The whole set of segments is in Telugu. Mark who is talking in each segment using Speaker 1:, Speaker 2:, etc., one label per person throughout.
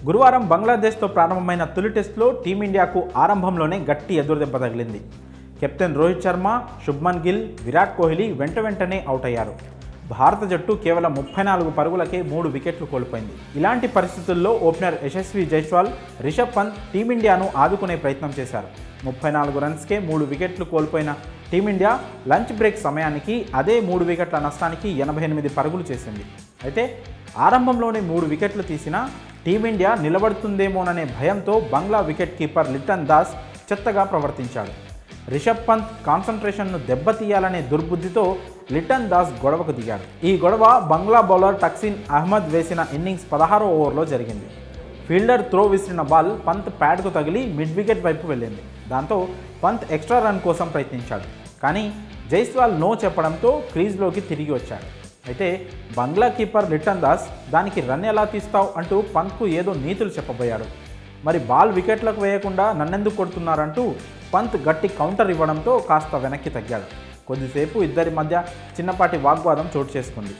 Speaker 1: గురువారం బంగ్లాదేశ్తో ప్రారంభమైన తొలి టెస్టులో టీమిండియాకు ఆరంభంలోనే గట్టి ఎదురుదెబ్బ తగిలింది. కెప్టెన్ రోహిత్ శర్మ, శుభ్మన్ గిల్, విరాట్ కోహ్లీ వెంటనే అవుట్ అయ్యారు. భారత జట్టు కేవలం 34 పరుగులకే 3 వికెట్లు కోల్పోయింది. ఇలాంటి పరిస్థితుల్లో ఓపెనర్ యశస్వి జైస్వాల్, రిషబ్ పంత్ టీమిండియాను ఆదుకునే ప్రయత్నం చేశారు. 34 రన్స్కే 3 వికెట్లు కోల్పోయిన టీమిండియా లంచ్ బ్రేక్ సమయానికి అదే 3 వికెట్ల నష్టానికి 88 పరుగులు చేసింది. అయితే ఆరంభంలోనే 3 వికెట్లు తీసినా టీమిండియా నిలబడుతుందేమోననే భయంతో బంగ్లా వికెట్ కీపర్ లిటన్ దాస్ చెత్తగా ప్రవర్తించాడు. రిషబ్ పంత్ కాన్సంట్రేషన్ను దెబ్బతీయాలనే దుర్బుద్ధితో లిటన్ దాస్ గొడవకు దిగాడు. ఈ గొడవ బంగ్లా బౌలర్ టక్సిన్ అహ్మద్ వేసిన ఇన్నింగ్స్ 16వ ఓవర్లో జరిగింది. ఫీల్డర్ త్రో విసిరిన బాల్ పంత్ ప్యాడ్కు తగిలి మిడ్ వికెట్ వైపు వెళ్ళింది. దాంతో పంత్ ఎక్స్ట్రా రన్ కోసం ప్రయత్నించాడు. కానీ జైస్వాల్ నో చెప్పడంతో క్రీజ్లోకి తిరిగి వచ్చాడు. అయితే బంగ్లా కీపర్ లిటన్ దాస్ దానికి రన్ ఎలా తీస్తావు అంటూ పంత్కు ఏదో నీతులు చెప్పబోయాడు. మరి బాల్ వికెట్లకు వేయకుండా నన్నెందుకు కొడుతున్నారంటూ పంత్ గట్టి కౌంటర్ ఇవ్వడంతో కాస్త వెనక్కి తగ్గాడు. కొద్దిసేపు ఇద్దరి మధ్య చిన్నపాటి వాగ్వాదం చోటు చేసుకుంది.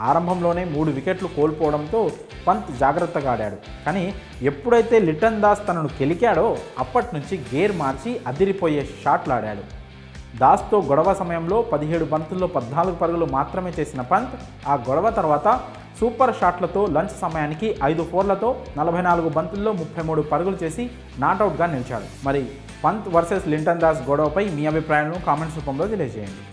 Speaker 1: ఆరంభంలోనే 3 వికెట్లు కోల్పోవడంతో పంత్ జాగ్రత్తగా ఆడాడు. కానీ ఎప్పుడైతే లిటన్ దాస్ తనను కెలికాడో అప్పటి నుంచి గేర్ మార్చి అదిరిపోయే షాట్లు ఆడాడు. దాస్తో గొడవ సమయంలో 17 బంతుల్లో 14 పరుగులు మాత్రమే చేసిన పంత్ ఆ గొడవ తర్వాత సూపర్ షాట్లతో లంచ్ సమయానికి 5 ఫోర్లతో 44 బంతుల్లో 33 పరుగులు చేసి నాట్అవుట్గా నిలిచాడు. మరి పంత్ వర్సెస్ లిటన్ దాస్ గొడవపై మీ అభిప్రాయాలను కామెంట్స్ రూపంలో తెలియజేయండి.